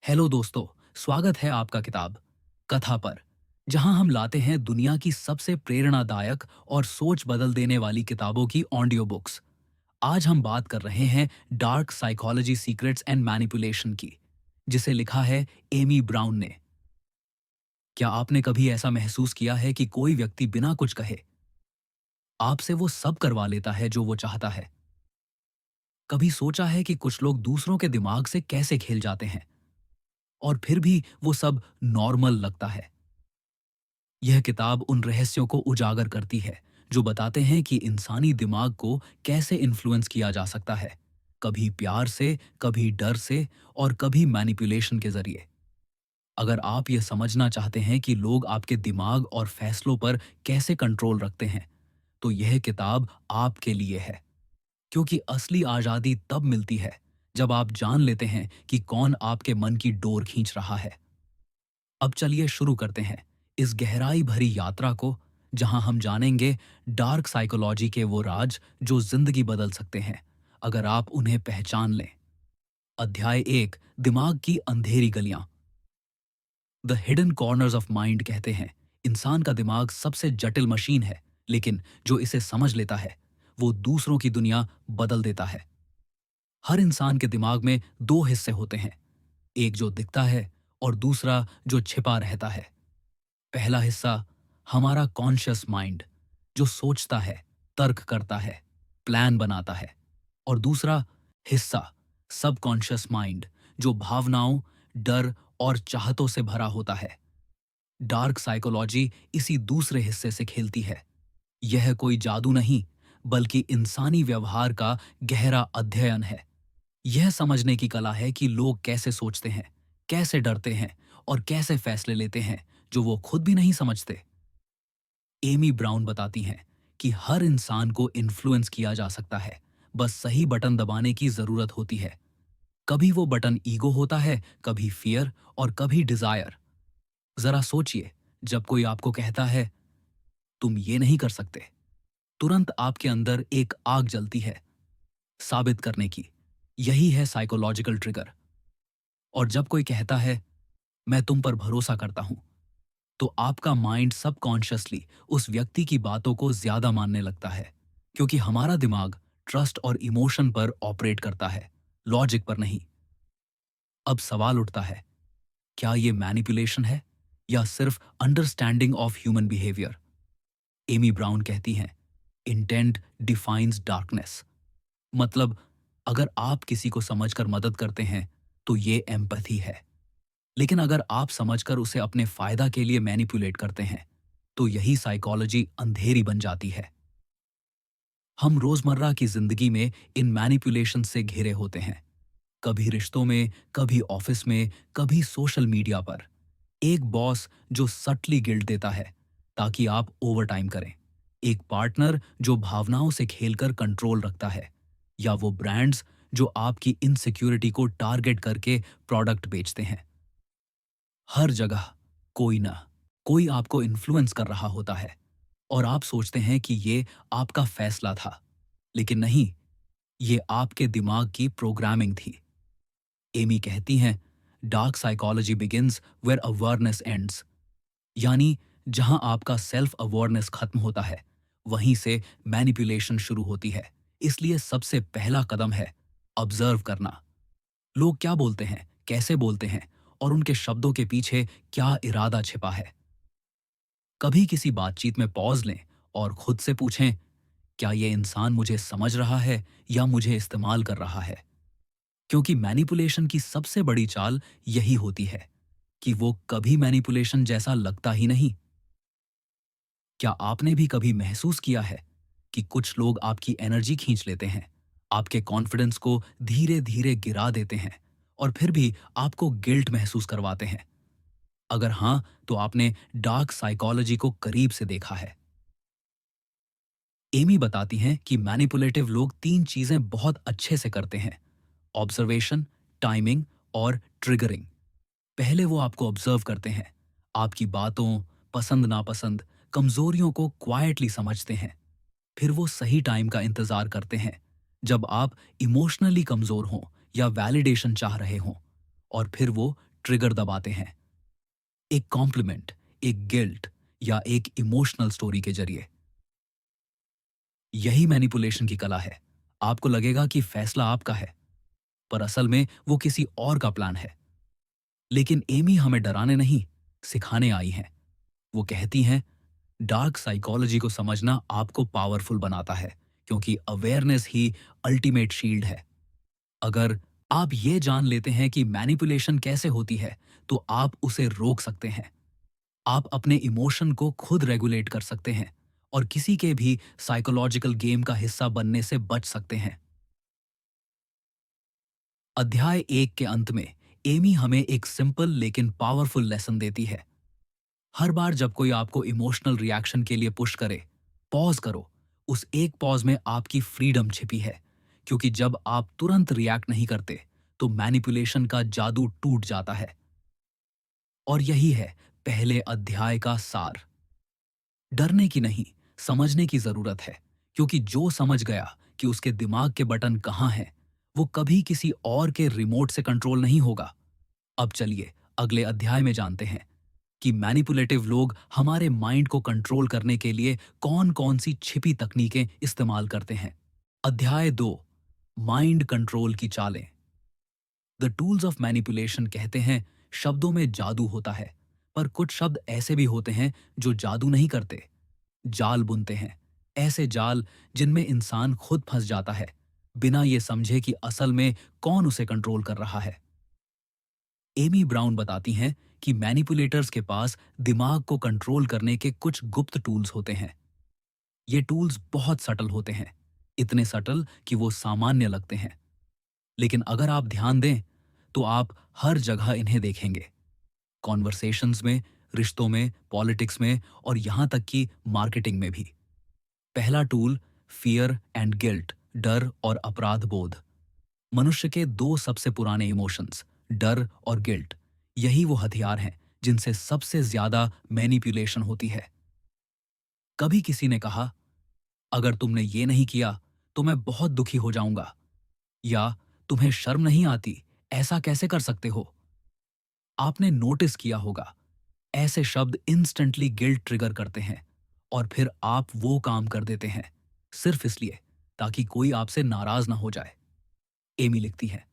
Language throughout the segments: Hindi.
हेलो दोस्तों, स्वागत है आपका किताब कथा पर, जहां हम लाते हैं दुनिया की सबसे प्रेरणादायक और सोच बदल देने वाली किताबों की ऑडियो बुक्स। आज हम बात कर रहे हैं dark psychology secrets and manipulation की, जिसे लिखा है एमी ब्राउन ने। क्या आपने कभी ऐसा महसूस किया है कि कोई व्यक्ति बिना कुछ कहे आपसे वो सब करवा लेता है जो वो चाहता है? कभी सोचा है कि कुछ लोग दूसरों के दिमाग से कैसे खेल जाते हैं और फिर भी वो सब नॉर्मल लगता है? यह किताब उन रहस्यों को उजागर करती है जो बताते हैं कि इंसानी दिमाग को कैसे इन्फ्लुएंस किया जा सकता है, कभी प्यार से, कभी डर से और कभी मैनिपुलेशन के जरिए। अगर आप यह समझना चाहते हैं कि लोग आपके दिमाग और फैसलों पर कैसे कंट्रोल रखते हैं, तो यह किताब आपके लिए है। क्योंकि असली आजादी तब मिलती है जब आप जान लेते हैं कि कौन आपके मन की डोर खींच रहा है। अब चलिए शुरू करते हैं इस गहराई भरी यात्रा को, जहां हम जानेंगे डार्क साइकोलॉजी के वो राज जो जिंदगी बदल सकते हैं अगर आप उन्हें पहचान लें। अध्याय एक, दिमाग की अंधेरी गलियां। The hidden corners of mind कहते हैं इंसान का दिमाग सबसे जटिल मशीन है, लेकिन जो इसे समझ लेता है वो दूसरों की दुनिया बदल देता है। हर इंसान के दिमाग में दो हिस्से होते हैं, एक जो दिखता है और दूसरा जो छिपा रहता है। पहला हिस्सा हमारा कॉन्शियस माइंड, जो सोचता है, तर्क करता है, प्लान बनाता है। और दूसरा हिस्सा सबकॉन्शियस माइंड, जो भावनाओं, डर और चाहतों से भरा होता है। डार्क साइकोलॉजी इसी दूसरे हिस्से से खेलती है। यह कोई जादू नहीं, बल्कि इंसानी व्यवहार का गहरा अध्ययन है। यह समझने की कला है कि लोग कैसे सोचते हैं, कैसे डरते हैं और कैसे फैसले लेते हैं जो वो खुद भी नहीं समझते। एमी ब्राउन बताती हैं कि हर इंसान को इन्फ्लुएंस किया जा सकता है, बस सही बटन दबाने की जरूरत होती है। कभी वो बटन ईगो होता है, कभी फियर और कभी डिजायर। जरा सोचिए, जब कोई आपको कहता है तुम ये नहीं कर सकते, तुरंत आपके अंदर एक आग जलती है साबित करने की। यही है साइकोलॉजिकल ट्रिगर। और जब कोई कहता है मैं तुम पर भरोसा करता हूं, तो आपका माइंड सबकॉन्शियसली उस व्यक्ति की बातों को ज्यादा मानने लगता है, क्योंकि हमारा दिमाग ट्रस्ट और इमोशन पर ऑपरेट करता है, लॉजिक पर नहीं। अब सवाल उठता है, क्या ये मैनिपुलेशन है या सिर्फ understanding of human behaviour? Amy Brown कहती हैं इंटेंट डिफाइंस डार्कनेस। मतलब, अगर आप किसी को समझकर मदद करते हैं तो ये एम्पैथी है, लेकिन अगर आप समझकर उसे अपने फायदा के लिए मैनिपुलेट करते हैं तो यही साइकोलॉजी अंधेरी बन जाती है। हम रोजमर्रा की जिंदगी में इन मैनिपुलेशन से घिरे होते हैं, कभी रिश्तों में, कभी ऑफिस में, कभी सोशल मीडिया पर। एक बॉस जो सटली गिल्ट देता है ताकि आप ओवरटाइम करें, एक पार्टनर जो भावनाओं से खेलकर कंट्रोल रखता है, या वो ब्रांड्स जो आपकी इनसिक्योरिटी को टारगेट करके प्रोडक्ट बेचते हैं। हर जगह कोई ना कोई आपको इन्फ्लुएंस कर रहा होता है और आप सोचते हैं कि ये आपका फैसला था, लेकिन नहीं, ये आपके दिमाग की प्रोग्रामिंग थी। एमी कहती हैं dark psychology begins where awareness ends. यानी जहां आपका सेल्फ अवेयरनेस खत्म होता है, वहीं से मैनिपुलेशन शुरू होती है। इसलिए सबसे पहला कदम है ऑब्जर्व करना। लोग क्या बोलते हैं, कैसे बोलते हैं और उनके शब्दों के पीछे क्या इरादा छिपा है। कभी किसी बातचीत में पॉज लें और खुद से पूछें, क्या ये इंसान मुझे समझ रहा है या मुझे इस्तेमाल कर रहा है? क्योंकि मैनिपुलेशन की सबसे बड़ी चाल यही होती है कि वो कभी मैनिपुलेशन जैसा लगता ही नहीं। क्या आपने भी कभी महसूस किया है कि कुछ लोग आपकी एनर्जी खींच लेते हैं, आपके कॉन्फिडेंस को धीरे धीरे गिरा देते हैं और फिर भी आपको गिल्ट महसूस करवाते हैं? अगर हां, तो आपने डार्क साइकोलॉजी को करीब से देखा है। एमी बताती हैं कि मैनिपुलेटिव लोग तीन चीजें बहुत अच्छे से करते हैं: ऑब्जर्वेशन, टाइमिंग और ट्रिगरिंग। पहले वो आपको ऑब्जर्व करते हैं, आपकी बातों, पसंद नापसंद, कमजोरियों को क्वाइटली समझते हैं। फिर वो सही टाइम का इंतजार करते हैं, जब आप इमोशनली कमजोर हों या वैलिडेशन चाह रहे हों, और फिर वो ट्रिगर दबाते हैं, एक कॉम्प्लीमेंट, एक गिल्ट या एक इमोशनल स्टोरी के जरिए। यही मैनिपुलेशन की कला है। आपको लगेगा कि फैसला आपका है, पर असल में वो किसी और का प्लान है। लेकिन एमी हमें डराने नहीं, सिखाने आई हैं। वो कहती हैं, डार्क साइकोलॉजी को समझना आपको पावरफुल बनाता है, क्योंकि अवेयरनेस ही अल्टीमेट शील्ड है। अगर आप ये जान लेते हैं कि मैनिपुलेशन कैसे होती है, तो आप उसे रोक सकते हैं। आप अपने इमोशन को खुद रेगुलेट कर सकते हैं और किसी के भी साइकोलॉजिकल गेम का हिस्सा बनने से बच सकते हैं। अध्याय 1 के अंत में एमी हमें एक सिंपल लेकिन पावरफुल लेसन देती है। हर बार जब कोई आपको इमोशनल रिएक्शन के लिए पुश करे, पॉज करो। उस एक पॉज में आपकी फ्रीडम छिपी है, क्योंकि जब आप तुरंत रिएक्ट नहीं करते तो मैनिपुलेशन का जादू टूट जाता है। और यही है पहले अध्याय का सार। डरने की नहीं, समझने की जरूरत है, क्योंकि जो समझ गया कि उसके दिमाग के बटन कहाँ हैं, वो कभी किसी और के रिमोट से कंट्रोल नहीं होगा। अब चलिए अगले अध्याय में जानते हैं कि मैनिपुलेटिव लोग हमारे माइंड को कंट्रोल करने के लिए कौन-कौन सी छिपी तकनीकें इस्तेमाल करते हैं। अध्याय 2, माइंड कंट्रोल की चालें। द टूल्स ऑफ मैनिपुलेशन कहते हैं, शब्दों में जादू होता है, पर कुछ शब्द ऐसे भी होते हैं जो जादू नहीं करते, जाल बुनते हैं। ऐसे जाल जिनमें इंसान खुद फंस जाता है, बिना ये समझे कि असल में कौन उसे कंट्रोल कर रहा है। एमी ब्राउन बताती हैं कि मैनिपुलेटर्स के पास दिमाग को कंट्रोल करने के कुछ गुप्त टूल्स होते हैं। ये टूल्स बहुत सटल होते हैं, इतने सटल कि वो सामान्य लगते हैं। लेकिन अगर आप ध्यान दें, तो आप हर जगह इन्हें देखेंगे। कॉन्वर्सेशंस में, रिश्तों में, पॉलिटिक्स में और यहां तक कि मार्केटिंग में भी। पहला टूल, फियर एंड गिल्ट, डर और अपराध बोध। मनुष्य के दो सबसे पुराने इमोशंस, डर और गिल्ट, यही वो हथियार हैं जिनसे सबसे ज्यादा मैनिपुलेशन होती है। कभी किसी ने कहा, अगर तुमने ये नहीं किया तो मैं बहुत दुखी हो जाऊंगा, या तुम्हें शर्म नहीं आती, ऐसा कैसे कर सकते हो। आपने नोटिस किया होगा, ऐसे शब्द इंस्टेंटली गिल्ट ट्रिगर करते हैं और फिर आप वो काम कर देते हैं सिर्फ इसलिए ताकि कोई आपसे नाराज ना हो जाए। एमी लिखती है,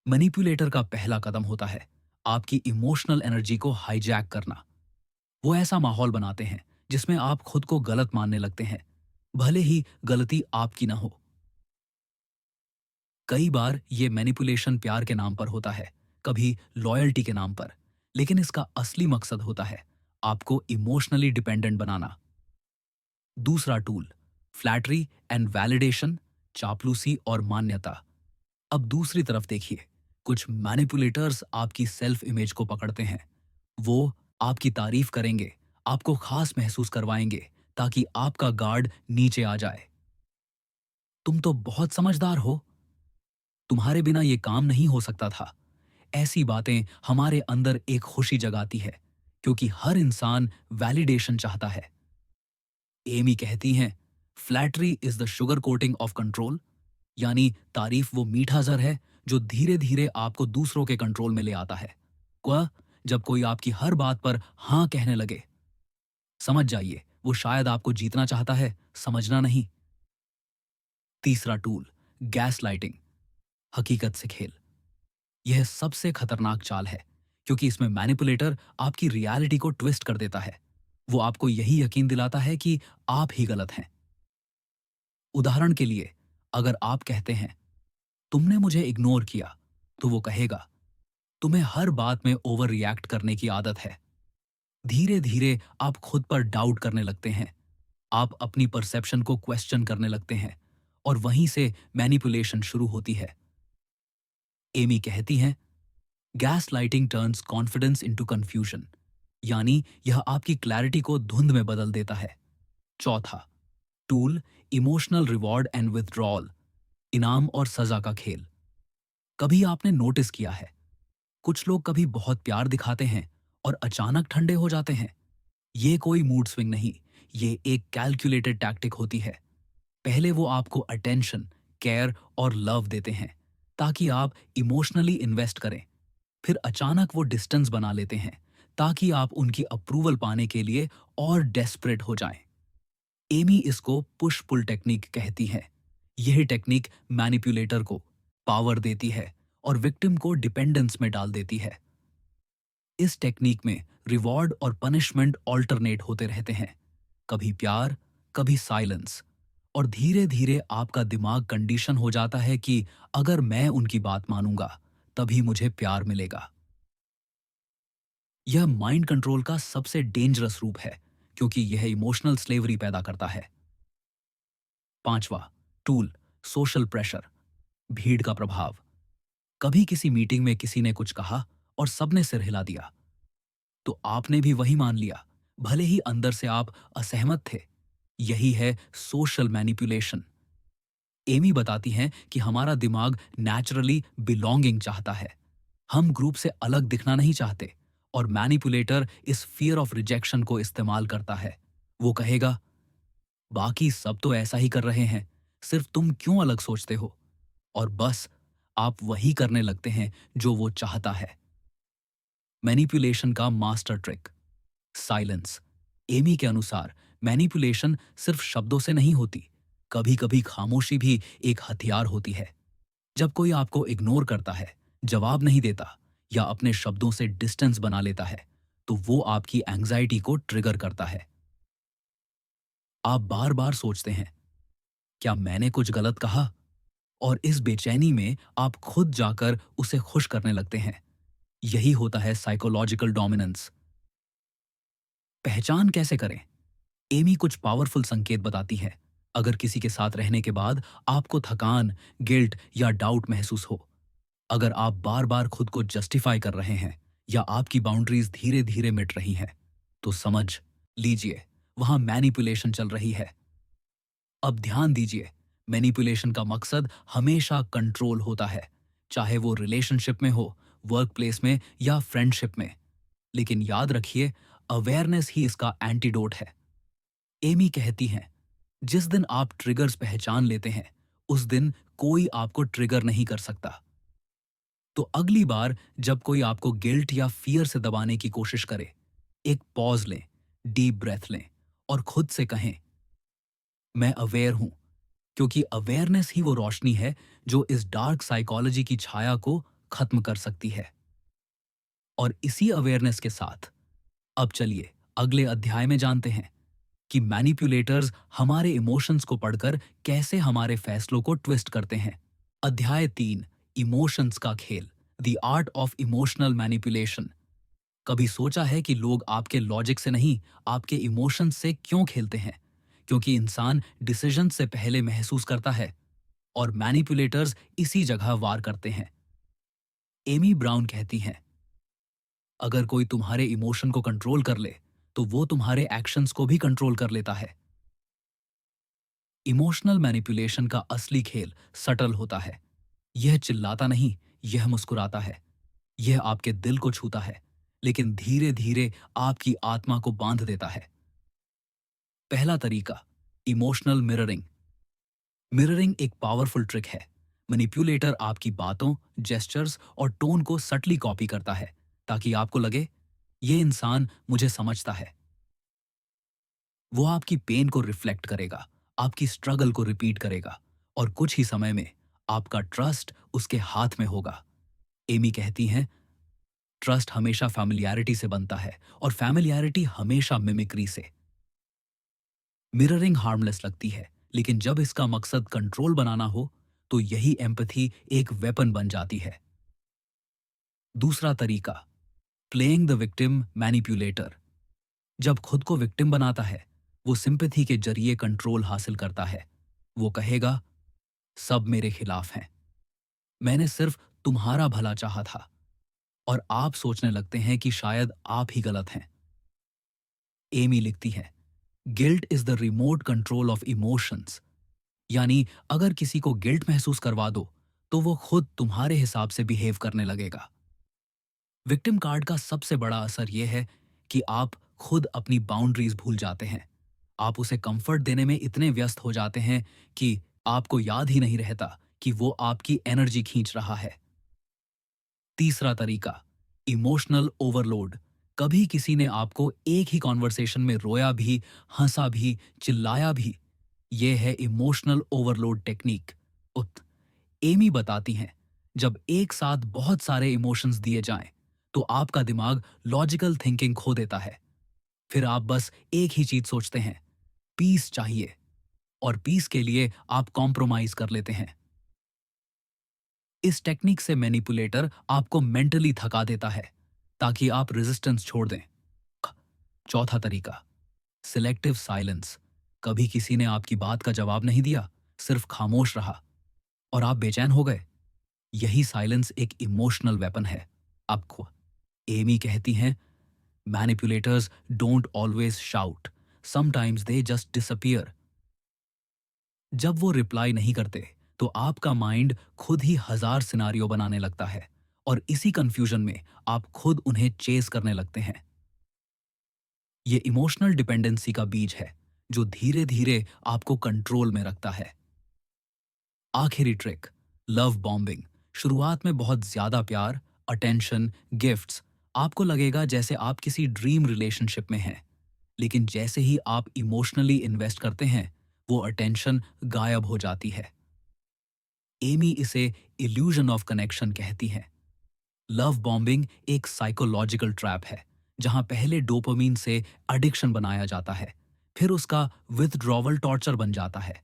मैनिपुलेटर का पहला कदम होता है आपकी इमोशनल एनर्जी को हाईजैक करना। वो ऐसा माहौल बनाते हैं जिसमें आप खुद को गलत मानने लगते हैं, भले ही गलती आपकी ना हो। कई बार ये मैनिपुलेशन प्यार के नाम पर होता है, कभी लॉयल्टी के नाम पर, लेकिन इसका असली मकसद होता है आपको इमोशनली डिपेंडेंट बनाना। दूसरा टूल, फ्लैटरी एंड वैलिडेशन, चापलूसी और मान्यता। अब दूसरी तरफ देखिए, कुछ मैनिपुलेटर्स आपकी सेल्फ इमेज को पकड़ते हैं। वो आपकी तारीफ करेंगे, आपको खास महसूस करवाएंगे ताकि आपका गार्ड नीचे आ जाए। तुम तो बहुत समझदार हो, तुम्हारे बिना ये काम नहीं हो सकता था। ऐसी बातें हमारे अंदर एक खुशी जगाती है, क्योंकि हर इंसान वैलिडेशन चाहता है। एमी कहती हैं, flattery is the sugar coating of control, यानी तारीफ वो मीठा जहर है जो धीरे धीरे आपको दूसरों के कंट्रोल में ले आता है। क्वा, जब कोई आपकी हर बात पर हां कहने लगे, समझ जाइए वो शायद आपको जीतना चाहता है, समझना नहीं। तीसरा टूल, गैस लाइटिंग, हकीकत से खेल। यह सबसे खतरनाक चाल है, क्योंकि इसमें मैनिपुलेटर आपकी रियलिटी को ट्विस्ट कर देता है। वो आपको यही यकीन दिलाता है कि आप ही गलत हैं। उदाहरण के लिए, अगर आप कहते हैं, तुमने मुझे इग्नोर किया, तो वो कहेगा, तुम्हें हर बात में ओवर रिएक्ट करने की आदत है। धीरे धीरे आप खुद पर डाउट करने लगते हैं, आप अपनी परसेप्शन को क्वेश्चन करने लगते हैं, और वहीं से मैनिपुलेशन शुरू होती है। एमी कहती हैं, gas lighting turns confidence into confusion, यानी यह आपकी क्लैरिटी को धुंध में बदल देता है। चौथा tool, emotional reward and withdrawal, इनाम और सजा का खेल। कभी आपने नोटिस किया है, कुछ लोग कभी बहुत प्यार दिखाते हैं और अचानक ठंडे हो जाते हैं। ये कोई मूड स्विंग नहीं, ये एक कैलकुलेटेड टैक्टिक होती है। पहले वो आपको अटेंशन, केयर और लव देते हैं ताकि आप इमोशनली इन्वेस्ट करें। फिर अचानक वो डिस्टेंस बना लेते हैं ताकि आप उनकी अप्रूवल पाने के लिए और डेस्परेट हो जाएं। एमी इसको पुश पुल टेक्निक कहती है। यह टेक्निक मैनिपुलेटर को पावर देती है और विक्टिम को डिपेंडेंस में डाल देती है। इस टेक्निक में रिवॉर्ड और पनिशमेंट ऑल्टरनेट होते रहते हैं, कभी प्यार, कभी साइलेंस, और धीरे धीरे आपका दिमाग कंडीशन हो जाता है कि अगर मैं उनकी बात मानूंगा तभी मुझे प्यार मिलेगा। यह माइंड कंट्रोल का सबसे डेंजरस रूप है क्योंकि यह इमोशनल स्लेवरी पैदा करता है। पांचवा टूल, सोशल प्रेशर, भीड़ का प्रभाव। कभी किसी मीटिंग में किसी ने कुछ कहा और सबने सिर हिला दिया, तो आपने भी वही मान लिया, भले ही अंदर से आप असहमत थे। यही है सोशल मैनिपुलेशन। एमी बताती हैं कि हमारा दिमाग नेचुरली बिलोंगिंग चाहता है। हम ग्रुप से अलग दिखना नहीं चाहते, और मैनिपुलेटर इस फियर ऑफ रिजेक्शन को इस्तेमाल करता है। वो कहेगा, बाकी सब तो ऐसा ही कर रहे हैं, सिर्फ तुम क्यों अलग सोचते हो? और बस आप वही करने लगते हैं जो वो चाहता है। मैनिपुलेशन का मास्टर ट्रिक, साइलेंस। एमी के अनुसार मैनिपुलेशन सिर्फ शब्दों से नहीं होती, कभी कभी खामोशी भी एक हथियार होती है। जब कोई आपको इग्नोर करता है, जवाब नहीं देता या अपने शब्दों से डिस्टेंस बना लेता है, तो वो आपकी एंग्जाइटी को ट्रिगर करता है। आप बार बार सोचते हैं, क्या मैंने कुछ गलत कहा? और इस बेचैनी में आप खुद जाकर उसे खुश करने लगते हैं। यही होता है साइकोलॉजिकल डोमिनेंस। पहचान कैसे करें? एमी कुछ पावरफुल संकेत बताती है। अगर किसी के साथ रहने के बाद आपको थकान, गिल्ट या डाउट महसूस हो, अगर आप बार बार खुद को जस्टिफाई कर रहे हैं या आपकी बाउंड्रीज धीरे धीरे मिट रही हैं, तो समझ लीजिए वहां मैनिपुलेशन चल रही है। अब ध्यान दीजिए, मैनिपुलेशन का मकसद हमेशा कंट्रोल होता है, चाहे वो रिलेशनशिप में हो, वर्क प्लेस में या फ्रेंडशिप में। लेकिन याद रखिए, अवेयरनेस ही इसका एंटीडोट है। एमी कहती हैं, जिस दिन आप ट्रिगर्स पहचान लेते हैं, उस दिन कोई आपको ट्रिगर नहीं कर सकता। तो अगली बार जब कोई आपको गिल्ट या फियर से दबाने की कोशिश करे, एक पॉज लें, डीप ब्रेथ लें और खुद से कहें, मैं अवेयर हूं, क्योंकि अवेयरनेस ही वो रोशनी है जो इस डार्क साइकोलॉजी की छाया को खत्म कर सकती है। और इसी अवेयरनेस के साथ अब चलिए अगले अध्याय में जानते हैं कि मैनिपुलेटर्स हमारे इमोशंस को पढ़कर कैसे हमारे फैसलों को ट्विस्ट करते हैं। अध्याय 3, इमोशंस का खेल, the art of emotional manipulation. कभी सोचा है कि लोग आपके लॉजिक से नहीं, आपके इमोशंस से क्यों खेलते हैं? क्योंकि इंसान डिसीजन से पहले महसूस करता है, और मैनिपुलेटर्स इसी जगह वार करते हैं। एमी ब्राउन कहती हैं, अगर कोई तुम्हारे इमोशन को कंट्रोल कर ले, तो वो तुम्हारे एक्शंस को भी कंट्रोल कर लेता है। इमोशनल मैनिपुलेशन का असली खेल सटल होता है। यह चिल्लाता नहीं, यह मुस्कुराता है। यह आपके दिल को छूता है, लेकिन धीरे धीरे आपकी आत्मा को बांध देता है। पहला तरीका, इमोशनल मिररिंग। मिररिंग एक पावरफुल ट्रिक है। मैनिपुलेटर आपकी बातों, जेस्चर्स और टोन को सटली कॉपी करता है ताकि आपको लगे, ये इंसान मुझे समझता है। वो आपकी पेन को रिफ्लेक्ट करेगा, आपकी स्ट्रगल को रिपीट करेगा, और कुछ ही समय में आपका ट्रस्ट उसके हाथ में होगा। एमी कहती हैं, ट्रस्ट हमेशा फैमिलियरिटी से बनता है और फैमिलियरिटी हमेशा मिमिक्री से। मिररिंग हार्मलेस लगती है, लेकिन जब इसका मकसद कंट्रोल बनाना हो, तो यही एम्पैथी एक वेपन बन जाती है। दूसरा तरीका, प्लेइंग द विक्टिम मैनिपुलेटर। जब खुद को विक्टिम बनाता है, वो सिंपैथी के जरिए कंट्रोल हासिल करता है। वो कहेगा, सब मेरे खिलाफ हैं, मैंने सिर्फ तुम्हारा भला चाहा था, और आप सोचने लगते हैं कि शायद आप ही गलत हैं। एमी लिखती है, guilt is the remote control of emotions. यानी अगर किसी को गिल्ट महसूस करवा दो, तो वो खुद तुम्हारे हिसाब से बिहेव करने लगेगा। विक्टिम कार्ड का सबसे बड़ा असर यह है कि आप खुद अपनी बाउंड्रीज भूल जाते हैं। आप उसे कंफर्ट देने में इतने व्यस्त हो जाते हैं कि आपको याद ही नहीं रहता कि वो आपकी एनर्जी खींच रहा है। तीसरा तरीका, इमोशनल ओवरलोड। कभी किसी ने आपको एक ही कॉन्वर्सेशन में रोया भी, हंसा भी, चिल्लाया भी। यह है इमोशनल ओवरलोड टेक्निक। उत एमी बताती हैं, जब एक साथ बहुत सारे इमोशंस दिए जाएं, तो आपका दिमाग लॉजिकल थिंकिंग खो देता है। फिर आप बस एक ही चीज सोचते हैं, पीस चाहिए, और पीस के लिए आप कॉम्प्रोमाइज कर लेते हैं। इस टेक्निक से मैनिपुलेटर आपको मेंटली थका देता है ताकि आप रेजिस्टेंस छोड़ दें। चौथा तरीका, सिलेक्टिव साइलेंस। कभी किसी ने आपकी बात का जवाब नहीं दिया, सिर्फ खामोश रहा, और आप बेचैन हो गए। यही साइलेंस एक इमोशनल वेपन है। आपको एमी कहती हैं, manipulators don't always shout, sometimes they just disappear. जब वो रिप्लाई नहीं करते, तो आपका माइंड खुद ही हजार सिनारियो बनाने लगता है, और इसी कंफ्यूजन में आप खुद उन्हें चेस करने लगते हैं। ये इमोशनल डिपेंडेंसी का बीज है, जो धीरे धीरे आपको कंट्रोल में रखता है। आखिरी ट्रिक, लव बॉम्बिंग। शुरुआत में बहुत ज्यादा प्यार, अटेंशन, गिफ्ट्स। आपको लगेगा जैसे आप किसी ड्रीम रिलेशनशिप में हैं। लेकिन जैसे ही आप इमोशनली इन्वेस्ट करते हैं, वो अटेंशन गायब हो जाती है। एमी इसे इल्यूजन ऑफ कनेक्शन कहती हैं। लव बॉम्बिंग एक साइकोलॉजिकल ट्रैप है, जहां पहले डोपामीन से एडिक्शन बनाया जाता है, फिर उसका विथड्रॉवल टॉर्चर बन जाता है।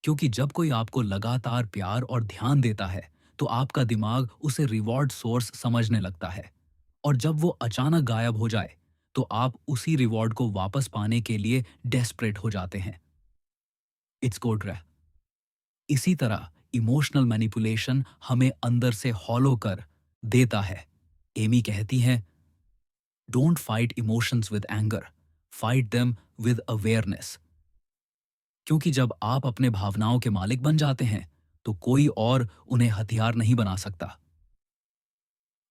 क्योंकि जब कोई आपको लगातार प्यार और ध्यान देता है, तो आपका दिमाग उसे रिवॉर्ड सोर्स समझने लगता है, और जब वो अचानक गायब हो जाए, तो आप उसी रिवॉर्ड को वापस पाने के लिए डेस्परेट हो जाते हैं। इट्स कोड रहा। इसी तरह इमोशनल मैनिपुलेशन हमें अंदर से हॉलो कर देता है। एमी कहती हैं, don't fight emotions with anger, fight them with awareness. क्योंकि जब आप अपने भावनाओं के मालिक बन जाते हैं, तो कोई और उन्हें हथियार नहीं बना सकता।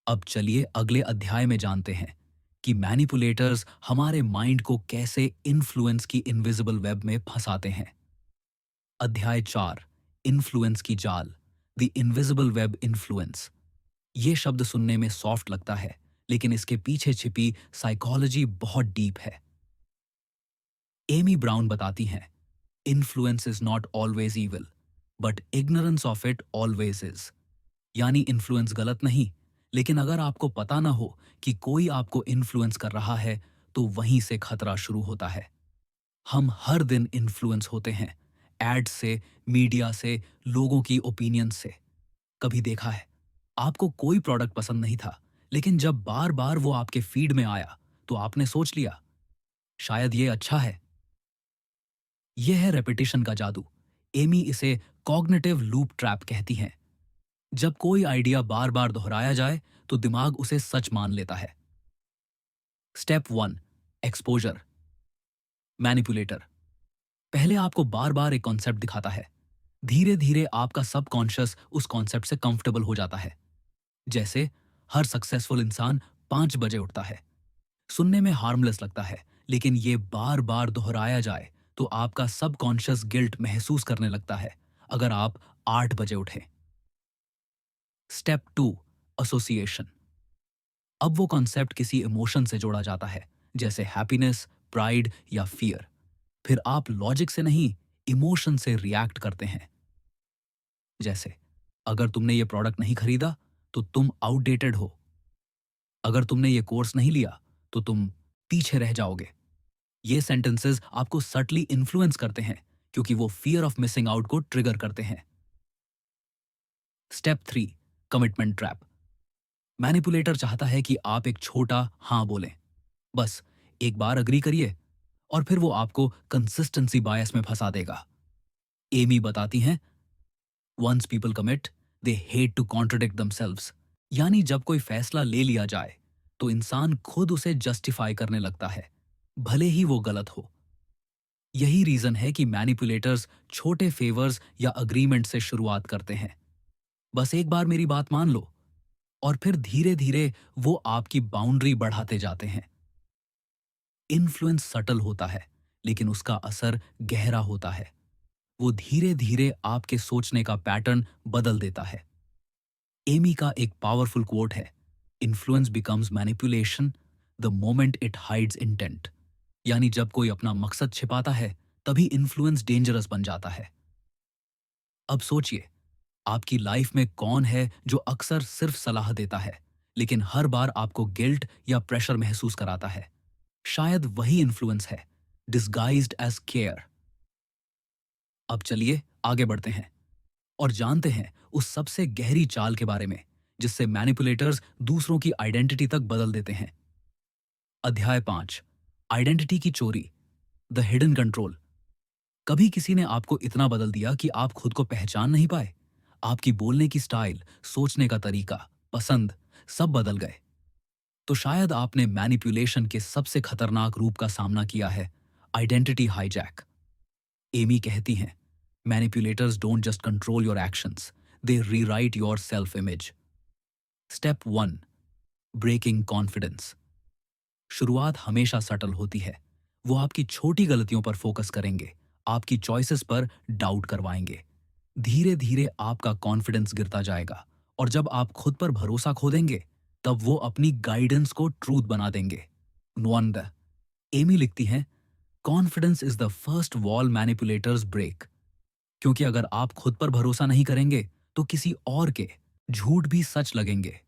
अब चलिए अगले अध्याय में जानते हैं कि मैनिपुलेटर्स हमारे माइंड को कैसे इन्फ्लुएंस की इनविजिबल वेब में फंसाते हैं। अध्याय 4, इन्फ्लुएंस की जाल, द इनविजिबल वेब इन्फ्लुएंस। ये शब्द सुनने में सॉफ्ट लगता है, लेकिन इसके पीछे छिपी साइकोलॉजी बहुत डीप है। एमी ब्राउन बताती हैं, influence is not always evil, but ignorance of it always is. यानी इन्फ्लुएंस गलत नहीं, लेकिन अगर आपको पता ना हो कि कोई आपको इन्फ्लुएंस कर रहा है, तो वहीं से खतरा शुरू होता है। हम हर दिन इन्फ्लुएंस होते हैं, एड्स से, मीडिया से, लोगों की ओपिनियन से। कभी देखा है, आपको कोई प्रोडक्ट पसंद नहीं था, लेकिन जब बार बार वो आपके फीड में आया, तो आपने सोच लिया, शायद ये अच्छा है। यह है रेपिटेशन का जादू। एमी इसे कॉग्निटिव लूप ट्रैप कहती हैं। जब कोई आइडिया बार बार दोहराया जाए, तो दिमाग उसे सच मान लेता है। Step 1, exposure. मैनिपुलेटर पहले आपको बार बार एक कॉन्सेप्ट दिखाता है। धीरे धीरे आपका सबकॉन्शियस उस कॉन्सेप्ट से कंफर्टेबल हो जाता है। जैसे हर सक्सेसफुल इंसान 5 बजे उठता है। सुनने में हार्मलेस लगता है, लेकिन ये बार बार दोहराया जाए, तो आपका सबकॉन्शियस गिल्ट महसूस करने लगता है अगर आप 8 बजे उठें। Step 2, association. अब वो कॉन्सेप्ट किसी इमोशन से जोड़ा जाता है, जैसे हैप्पीनेस, प्राइड या फियर। फिर आप लॉजिक से नहीं, इमोशन से रिएक्ट करते हैं। जैसे, अगर तुमने ये प्रोडक्ट नहीं खरीदा, तो तुम आउटडेटेड हो। अगर तुमने ये कोर्स नहीं लिया, तो तुम पीछे रह जाओगे। ये सेंटेंसेस आपको सटली इन्फ्लुएंस करते हैं, क्योंकि वो फियर ऑफ मिसिंग आउट को ट्रिगर करते हैं। Step 3, commitment trap. मैनिपुलेटर चाहता है कि आप एक छोटा हाँ बोलें। बस एक बार अग्री करिए, और फिर वो आपको कंसिस्टेंसी बायस में फंसा देगा। एमी बताती हैं, once people commit, they hate to contradict themselves. यानी जब कोई फैसला ले लिया जाए, तो इंसान खुद उसे जस्टिफाई करने लगता है, भले ही वो गलत हो। यही रीजन है कि मैनिपुलेटर्स छोटे फेवर्स या अग्रीमेंट से शुरुआत करते हैं। बस एक बार मेरी बात मान लो, और फिर धीरे धीरे वो आपकी बाउंड्री बढ़ाते जाते हैं। इन्फ्लुएंस सटल होता है, लेकिन उसका असर गहरा होता है। वो धीरे धीरे आपके सोचने का पैटर्न बदल देता है। एमी का एक पावरफुल कोट है, influence becomes manipulation the moment it hides intent. यानी जब कोई अपना मकसद छिपाता है, तभी इन्फ्लुएंस डेंजरस बन जाता है। अब सोचिए, आपकी लाइफ में कौन है जो अक्सर सिर्फ सलाह देता है, लेकिन हर बार आपको गिल्ट या प्रेशर महसूस कराता है? शायद वही इन्फ्लुएंस है, डिस्गाइज्ड एज केयर। अब चलिए आगे बढ़ते हैं और जानते हैं उस सबसे गहरी चाल के बारे में जिससे मैनिपुलेटर्स दूसरों की आइडेंटिटी तक बदल देते हैं। अध्याय 5, आइडेंटिटी की चोरी, द हिडन कंट्रोल। कभी किसी ने आपको इतना बदल दिया कि आप खुद को पहचान नहीं पाए? आपकी बोलने की स्टाइल, सोचने का तरीका, पसंद, सब बदल गए। तो शायद आपने मैनिपुलेशन के सबसे खतरनाक रूप का सामना किया है, आइडेंटिटी हाईजैक। एमी कहती हैं, manipulators don't just control your actions, they rewrite your self image. Step 1, breaking confidence. शुरुआत हमेशा सटल होती है। वो आपकी छोटी गलतियों पर फोकस करेंगे, आपकी चॉइसेस पर डाउट करवाएंगे। धीरे धीरे आपका कॉन्फिडेंस गिरता जाएगा और जब आप खुद पर भरोसा खो देंगे, तब वो अपनी गाइडेंस को ट्रूथ बना देंगे। नुअंदा एमी लिखती हैं, confidence is the first wall manipulators break. क्योंकि अगर आप खुद पर भरोसा नहीं करेंगे तो किसी और के झूठ भी सच लगेंगे।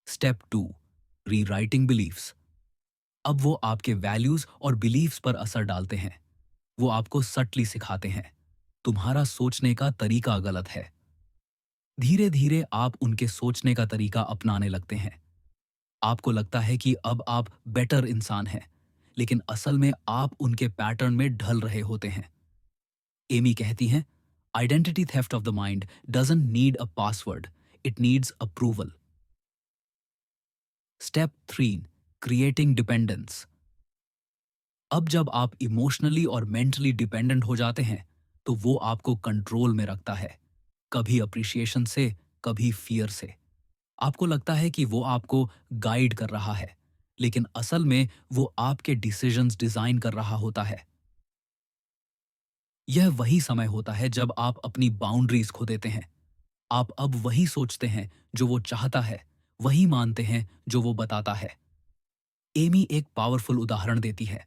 Step 2, rewriting beliefs. अब वो आपके वैल्यूज और बिलीफ्स पर असर डालते हैं। वो आपको सटली सिखाते हैं, तुम्हारा सोचने का तरीका गलत है। धीरे धीरे आप उनके सोचने का तरीका अपनाने लगते हैं। आपको लगता है कि अब आप बेटर इंसान हैं, लेकिन असल में आप उनके पैटर्न में ढल रहे होते हैं। एमी कहती हैं, identity theft of the mind doesn't need a password, it needs approval. Step 3, creating dependence. अब जब आप इमोशनली और मेंटली डिपेंडेंट हो जाते हैं, तो वो आपको कंट्रोल में रखता है, कभी अप्रिसिएशन से, कभी फियर से। आपको लगता है कि वो आपको गाइड कर रहा है, लेकिन असल में वो आपके डिसीजंस डिजाइन कर रहा होता है। यह वही समय होता है जब आप अपनी बाउंड्रीज खो देते हैं। आप अब वही सोचते हैं जो वो चाहता है, वही मानते हैं जो वो बताता है। एमी एक पावरफुल उदाहरण देती है।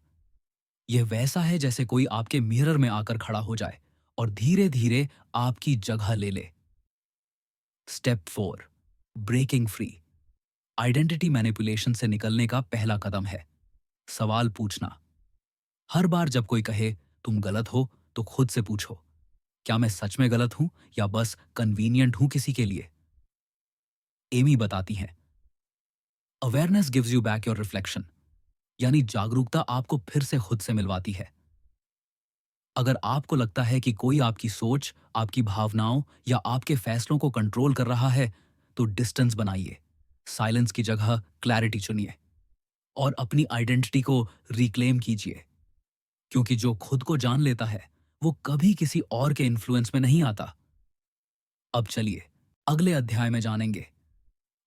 यह वैसा है जैसे कोई आपके मिरर में आकर खड़ा हो जाए और धीरे धीरे आपकी जगह ले ले। Step 4, breaking free. Identity manipulation से निकलने का पहला कदम है सवाल पूछना। हर बार जब कोई कहे तुम गलत हो, तो खुद से पूछो, क्या मैं सच में गलत हूं या बस कन्वीनियंट हूं किसी के लिए? एमी बताती हैं, awareness gives you back your reflection. यानी जागरूकता आपको फिर से खुद से मिलवाती है। अगर आपको लगता है कि कोई आपकी सोच, आपकी भावनाओं या आपके फैसलों को कंट्रोल कर रहा है, तो डिस्टेंस बनाइए, साइलेंस की जगह क्लैरिटी चुनिए और अपनी आइडेंटिटी को रिक्लेम कीजिए। क्योंकि जो खुद को जान लेता है, वो कभी किसी और के इन्फ्लुएंस में नहीं आता। अब चलिए अगले अध्याय में जानेंगे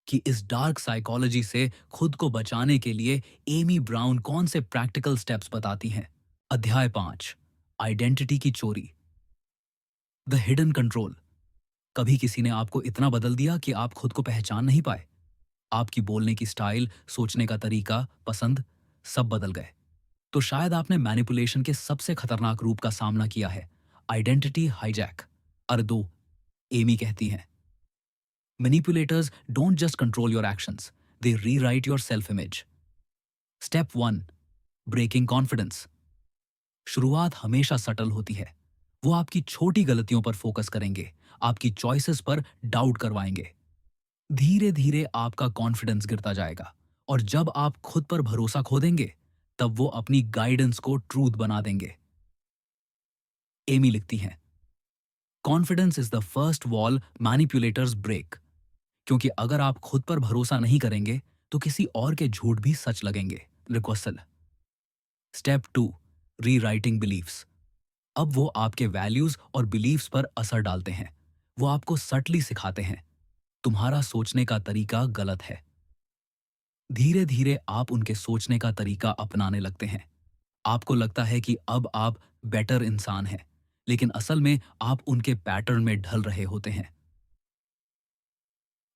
कि इस डार्क साइकोलॉजी से खुद को बचाने के लिए एमी ब्राउन कौन से प्रैक्टिकल स्टेप्स बताती हैं। अध्याय 5, आइडेंटिटी की चोरी, द हिडन कंट्रोल। कभी किसी ने आपको इतना बदल दिया कि आप खुद को पहचान नहीं पाए? आपकी बोलने की स्टाइल, सोचने का तरीका, पसंद, सब बदल गए। तो शायद आपने मैनिपुलेशन के सबसे खतरनाक रूप का सामना किया है, आइडेंटिटी हाईजैक। दो एमी कहती हैं, manipulators don't just control your actions, they rewrite your self image. Step 1, breaking confidence. शुरुआत हमेशा सटल होती है। वो आपकी छोटी गलतियों पर फोकस करेंगे, आपकी चॉइसेस पर डाउट करवाएंगे। धीरे धीरे आपका कॉन्फिडेंस गिरता जाएगा और जब आप खुद पर भरोसा खो देंगे, तब वो अपनी गाइडेंस को ट्रूथ बना देंगे। एमी लिखती हैं, confidence is the first wall manipulators break. क्योंकि अगर आप खुद पर भरोसा नहीं करेंगे, तो किसी और के झूठ भी सच लगेंगे। रिक्वेसल। Step 2, rewriting beliefs. अब वो आपके वैल्यूज और बिलीफ्स पर असर डालते हैं। वो आपको सटली सिखाते हैं, तुम्हारा सोचने का तरीका गलत है। धीरे धीरे आप उनके सोचने का तरीका अपनाने लगते हैं। आपको लगता है कि अब आप बेटर इंसान हैं, लेकिन असल में आप उनके पैटर्न में ढल रहे होते हैं।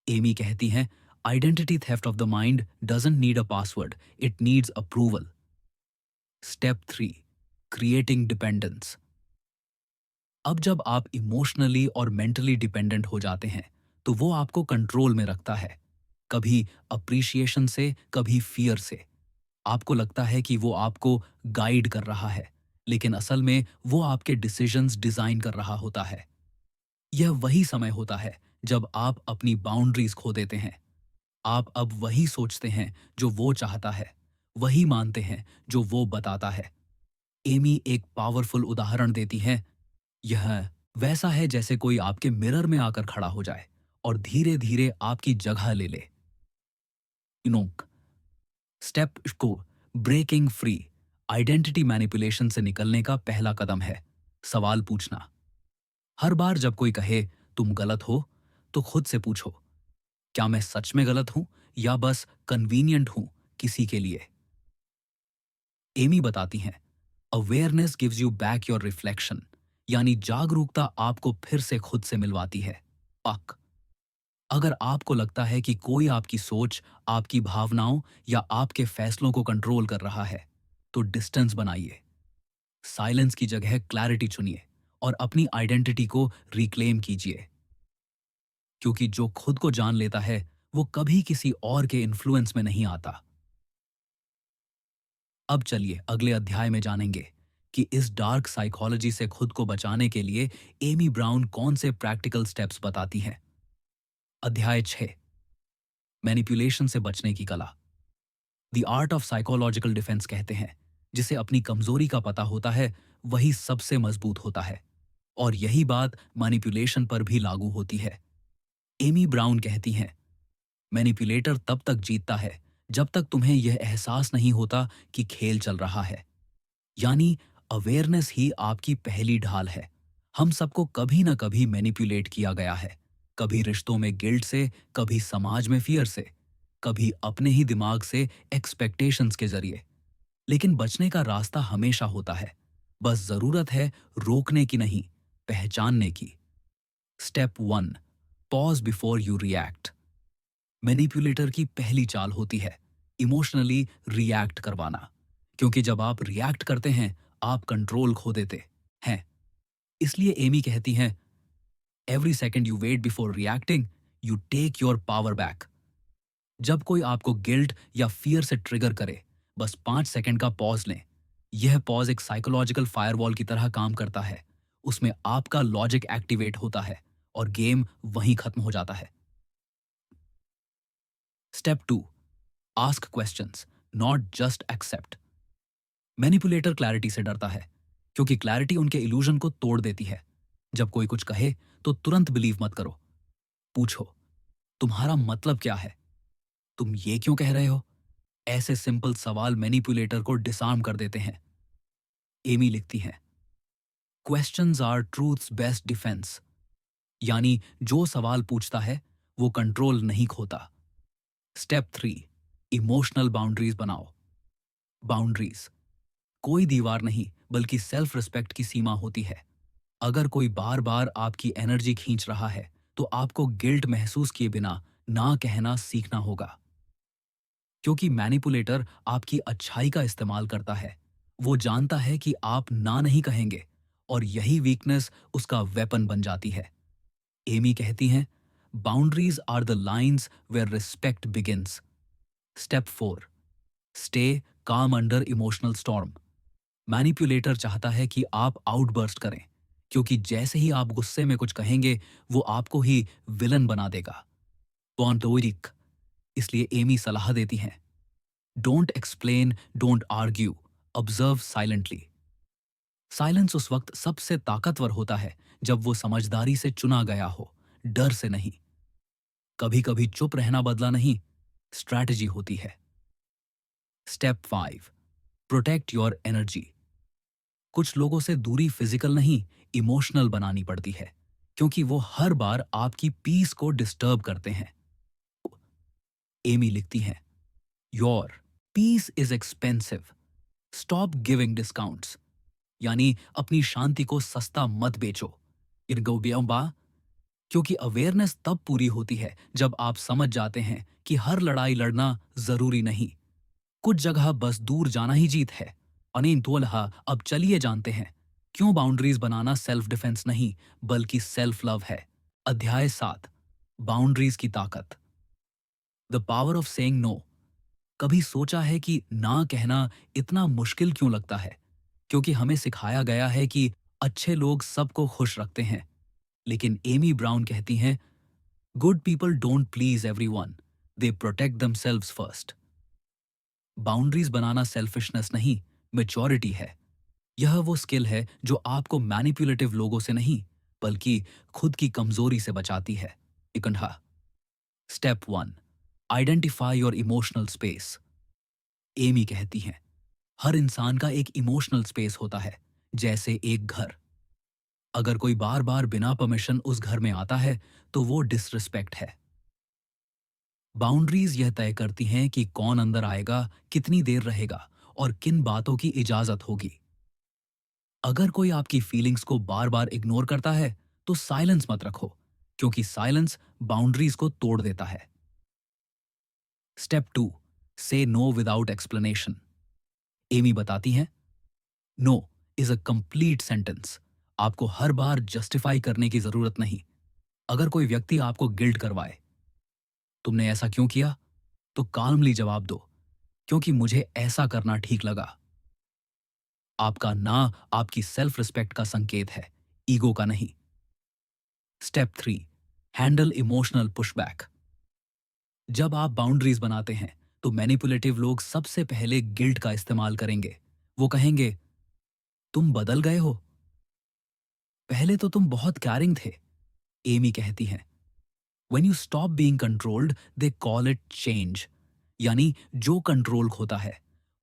एमी कहती हैं, Identity theft of the mind doesn't need a password, it needs approval. Step 3, creating dependence. अब जब आप इमोशनली और मेंटली डिपेंडेंट हो जाते हैं तो वो आपको कंट्रोल में रखता है, कभी अप्रिशिएशन से, कभी फियर से। आपको लगता है कि वो आपको गाइड कर रहा है, लेकिन असल में वो आपके डिसीजंस डिजाइन कर रहा होता है। यह वही समय होता है जब आप अपनी बाउंड्रीज खो देते हैं। आप अब वही सोचते हैं जो वो चाहता है, वही मानते हैं जो वो बताता है। एमी एक पावरफुल उदाहरण देती है। यह वैसा है जैसे कोई आपके मिरर में आकर खड़ा हो जाए और धीरे धीरे आपकी जगह ले ले। इनोक स्टेप को ब्रेकिंग फ्री, आइडेंटिटी मैनिपुलेशन से निकलने का पहला कदम है सवाल पूछना। हर बार जब कोई कहे तुम गलत हो, तो खुद से पूछो, क्या मैं सच में गलत हूं या बस कन्वीनियंट हूं किसी के लिए। एमी बताती हैं, awareness gives you back your reflection, यानी जागरूकता आपको फिर से खुद से मिलवाती है। पक अगर आपको लगता है कि कोई आपकी सोच, आपकी भावनाओं या आपके फैसलों को कंट्रोल कर रहा है, तो डिस्टेंस बनाइए। साइलेंस की जगह क्लैरिटी चुनिए और अपनी आइडेंटिटी को रिक्लेम कीजिए, क्योंकि जो खुद को जान लेता है वो कभी किसी और के इन्फ्लुएंस में नहीं आता। अब चलिए अगले अध्याय में जानेंगे कि इस डार्क साइकोलॉजी से खुद को बचाने के लिए एमी ब्राउन कौन से प्रैक्टिकल स्टेप्स बताती हैं। अध्याय 6, मैनिपुलेशन से बचने की कला। The art of psychological defence कहते हैं, जिसे अपनी कमजोरी का पता होता है वही सबसे मजबूत होता है। और यही बात मैनिपुलेशन पर भी लागू होती है। एमी ब्राउन कहती हैं, मैनिपुलेटर तब तक जीतता है जब तक तुम्हें यह एहसास नहीं होता कि खेल चल रहा है। यानी अवेयरनेस ही आपकी पहली ढाल है। हम सबको कभी ना कभी मैनिपुलेट किया गया है, कभी रिश्तों में गिल्ट से, कभी समाज में फियर से, कभी अपने ही दिमाग से एक्सपेक्टेशंस के जरिए। लेकिन बचने का रास्ता हमेशा होता है, बस जरूरत है रोकने की नहीं, पहचानने की। Step 1, pause before you react. Manipulator की पहली चाल होती है इमोशनली रिएक्ट करवाना, क्योंकि जब आप रिएक्ट करते हैं आप कंट्रोल खो देते हैं। इसलिए एमी कहती हैं, every second you wait before reacting you take your power back. जब कोई आपको गिल्ट या फियर से ट्रिगर करे, बस 5 सेकेंड का पॉज लें। यह पॉज एक साइकोलॉजिकल फायरवॉल की तरह काम करता है। उसमें आपका लॉजिक एक्टिवेट होता है और गेम वहीं खत्म हो जाता है। Step 2, ask questions, not just accept. Manipulator clarity से डरता है, क्योंकि क्लैरिटी उनके इल्यूजन को तोड़ देती है। जब कोई कुछ कहे तो तुरंत बिलीव मत करो। पूछो, तुम्हारा मतलब क्या है? तुम ये क्यों कह रहे हो? ऐसे सिंपल सवाल मैनिपुलेटर को डिसआर्म कर देते हैं। एमी लिखती हैं, questions are truth's best defence. यानी जो सवाल पूछता है वो कंट्रोल नहीं खोता। स्टेप 3, इमोशनल बाउंड्रीज बनाओ। बाउंड्रीज कोई दीवार नहीं, बल्कि सेल्फ रिस्पेक्ट की सीमा होती है। अगर कोई बार बार आपकी एनर्जी खींच रहा है तो आपको गिल्ट महसूस किए बिना ना कहना सीखना होगा, क्योंकि मैनिपुलेटर आपकी अच्छाई का इस्तेमाल करता है। वो जानता है कि आप ना नहीं कहेंगे और यही वीकनेस उसका वेपन बन जाती है। एमी कहती हैं, boundaries are the lines where respect begins. Step 4, stay calm under emotional storm. Manipulator चाहता है कि आप आउटबर्स्ट करें, क्योंकि जैसे ही आप गुस्से में कुछ कहेंगे वो आपको ही विलन बना देगा। पॉन्टोरिक इसलिए एमी सलाह देती हैं, don't explain, don't argue, observe silently. Silence उस वक्त सबसे ताकतवर होता है जब वो समझदारी से चुना गया हो, डर से नहीं। कभी कभी चुप रहना बदला नहीं, स्ट्रैटेजी होती है। Step 5, protect your energy. कुछ लोगों से दूरी फिजिकल नहीं, इमोशनल बनानी पड़ती है, क्योंकि वो हर बार आपकी पीस को डिस्टर्ब करते हैं। एमी लिखती हैं, your peace is expensive, stop giving discounts. यानी अपनी शांति को सस्ता मत बेचो। इरगोबियम्बा, क्योंकि अवेयरनेस तब पूरी होती है जब आप समझ जाते हैं कि हर लड़ाई लड़ना जरूरी नहीं। कुछ जगह बस दूर जाना ही जीत है। अनीन तोलहा, अब चलिए जानते हैं क्यों बाउंड्रीज बनाना सेल्फ डिफेंस नहीं बल्कि सेल्फ लव है। अध्याय 7, बाउंड्रीज की ताकत। The power of saying no. कभी सोचा है कि ना कहना इतना मुश्किल क्यों लगता है? क्योंकि हमें सिखाया गया है कि अच्छे लोग सबको खुश रखते हैं। लेकिन एमी ब्राउन कहती हैं, good people don't please everyone, they protect themselves first. Boundaries banana selfishness नहीं, मेच्योरिटी है। यह वो स्किल है जो आपको मैनिपुलेटिव लोगों से नहीं बल्कि खुद की कमजोरी से बचाती है। इकंठा। Step 1, identify your emotional space. Amy कहती हैं, हर इंसान का एक इमोशनल स्पेस होता है, जैसे एक घर। अगर कोई बार बार बिना परमिशन उस घर में आता है तो वो डिसरिस्पेक्ट है। बाउंड्रीज यह तय करती हैं कि कौन अंदर आएगा, कितनी देर रहेगा और किन बातों की इजाजत होगी। अगर कोई आपकी फीलिंग्स को बार बार इग्नोर करता है तो साइलेंस मत रखो, क्योंकि साइलेंस बाउंड्रीज को तोड़ देता है। स्टेप 2, से नो विदाउट एक्सप्लेनेशन। एमी बताती हैं, no is a complete sentence. आपको हर बार जस्टिफाई करने की जरूरत नहीं। अगर कोई व्यक्ति आपको गिल्ट करवाए, तुमने ऐसा क्यों किया, तो काल्मली जवाब दो, क्योंकि मुझे ऐसा करना ठीक लगा। आपका ना आपकी सेल्फ रिस्पेक्ट का संकेत है, ईगो का नहीं। Step 3, handle emotional pushback. जब आप बाउंड्रीज बनाते हैं तो मैनिपुलेटिव लोग सबसे पहले गिल्ट का इस्तेमाल करेंगे। वो कहेंगे, तुम बदल गए हो, पहले तो तुम बहुत कैरिंग थे। एमी कहती हैं, When you stop being controlled, they call it change। यानी जो कंट्रोल खोता है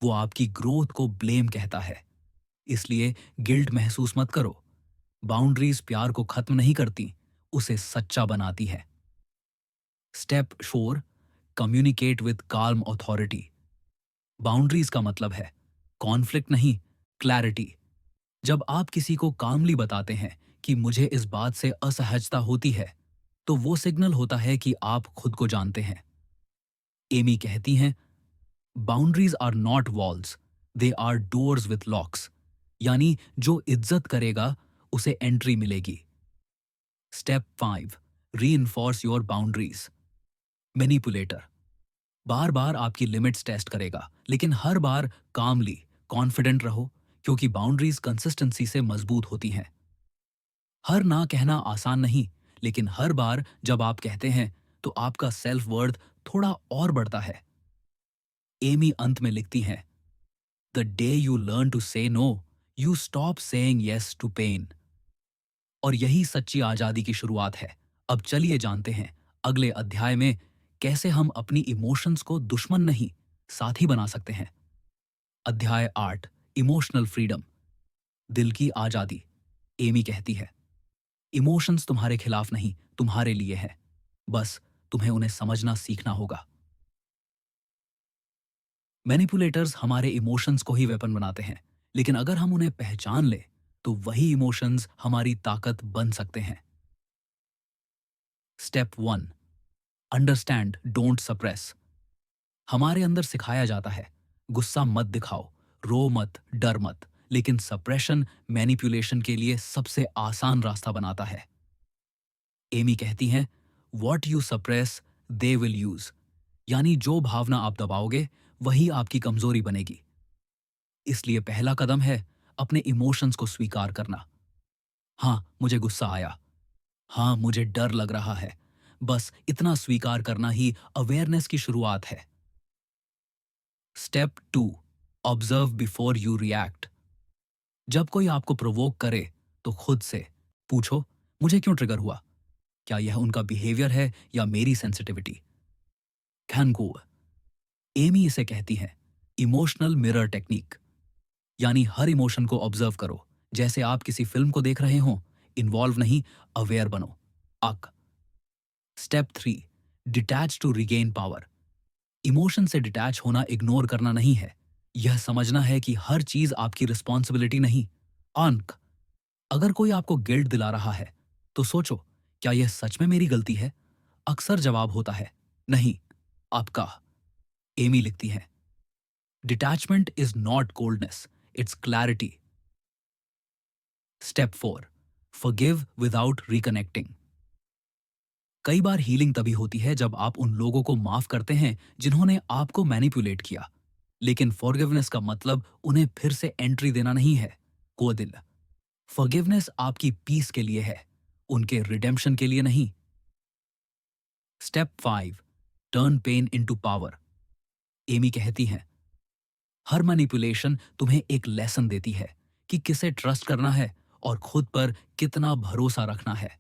वो आपकी ग्रोथ को ब्लेम कहता है। इसलिए गिल्ट महसूस मत करो। बाउंड्रीज प्यार को खत्म नहीं करती, उसे सच्चा बनाती है। Step 4, communicate with calm authority. Boundaries का मतलब है कॉन्फ्लिक्ट नहीं, क्लैरिटी। जब आप किसी को कामली बताते हैं कि मुझे इस बात से असहजता होती है, तो वो सिग्नल होता है कि आप खुद को जानते हैं। एमी कहती हैं, boundaries are not walls, they are doors with locks. यानी जो इज्जत करेगा उसे एंट्री मिलेगी। Step 5, reinforce your boundaries. Manipulator बार बार आपकी लिमिट्स टेस्ट करेगा, लेकिन हर बार कामली कॉन्फिडेंट रहो, क्योंकि बाउंड्रीज कंसिस्टेंसी से मजबूत होती हैं। हर ना कहना आसान नहीं, लेकिन हर बार जब आप कहते हैं तो आपका सेल्फ वर्थ थोड़ा और बढ़ता है। एमी अंत में लिखती हैं, the day you learn to say no, you stop saying yes to pain. और यही सच्ची आजादी की शुरुआत है। अब चलिए जानते हैं अगले अध्याय में कैसे हम अपनी इमोशंस को दुश्मन नहीं, साथी बना सकते हैं। अध्याय 8, इमोशनल फ्रीडम। दिल की आजादी। एमी कहती है, इमोशंस तुम्हारे खिलाफ नहीं, तुम्हारे लिए है। बस तुम्हें उन्हें समझना सीखना होगा। मैनिपुलेटर्स हमारे इमोशंस को ही वेपन बनाते हैं, लेकिन अगर हम उन्हें पहचान ले तो वही इमोशंस हमारी ताकत बन सकते हैं। Step 1, understand, don't suppress. हमारे अंदर सिखाया जाता है, गुस्सा मत दिखाओ, रो मत, डर मत, लेकिन सप्रेशन मैनिपुलेशन के लिए सबसे आसान रास्ता बनाता है। एमी कहती हैं, what you suppress they will use. यानी जो भावना आप दबाओगे वही आपकी कमजोरी बनेगी। इसलिए पहला कदम है अपने इमोशंस को स्वीकार करना। हाँ, मुझे गुस्सा आया। हाँ, मुझे डर लग रहा है। बस इतना स्वीकार करना ही अवेयरनेस की शुरुआत है। Step 2, observe before you react. जब कोई आपको प्रोवोक करे तो खुद से पूछो, मुझे क्यों ट्रिगर हुआ? क्या यह उनका बिहेवियर है या मेरी सेंसिटिविटी? खैनकू। एमी इसे कहती है इमोशनल मिरर टेक्निक। यानी हर इमोशन को ऑब्जर्व करो, जैसे आप किसी फिल्म को देख रहे हो। इन्वॉल्व नहीं, अवेयर बनो। अक। Step 3, detach to regain power. Emotion से डिटैच होना इग्नोर करना नहीं है, यह समझना है कि हर चीज आपकी रिस्पॉन्सिबिलिटी नहीं। अंक। अगर कोई आपको गिल्ट दिला रहा है तो सोचो, क्या यह सच में मेरी गलती है? अक्सर जवाब होता है, नहीं, आपका। एमी लिखती है, detachment is not coldness, it's clarity. Step 4, forgive without reconnecting. कई बार हीलिंग तभी होती है जब आप उन लोगों को माफ करते हैं जिन्होंने आपको मैनिपुलेट किया। लेकिन फॉरगिवनेस का मतलब उन्हें फिर से एंट्री देना नहीं है। कोदिल, फॉरगिवनेस आपकी पीस के लिए है, उनके रिडेम्पशन के लिए नहीं। Step 5, turn pain into power. Amy कहती हैं, हर मैनिपुलेशन तुम्हें एक लेसन देती है कि किसे ट्रस्ट करना है और खुद पर कितना भरोसा रखना है।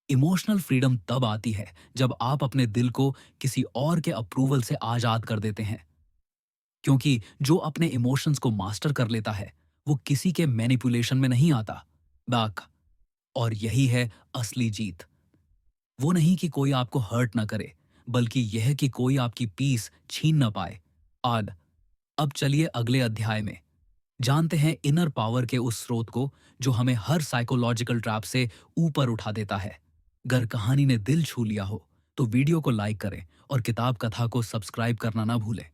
इमोशनल फ्रीडम तब आती है जब आप अपने दिल को किसी और के अप्रूवल से आजाद कर देते हैं, क्योंकि जो अपने इमोशंस को मास्टर कर लेता है वो किसी के मैनिपुलेशन में नहीं आता। बैक, और यही है असली जीत। वो नहीं कि कोई आपको हर्ट ना करे, बल्कि यह कि कोई आपकी पीस छीन ना पाए। आद, अब चलिए अगले अध्याय में जानते हैं इनर पावर के उस स्रोत को जो हमें हर साइकोलॉजिकल ट्रैप से ऊपर उठा देता है। अगर कहानी ने दिल छू लिया हो तो वीडियो को लाइक करें और किताब कथा को सब्सक्राइब करना ना भूलें।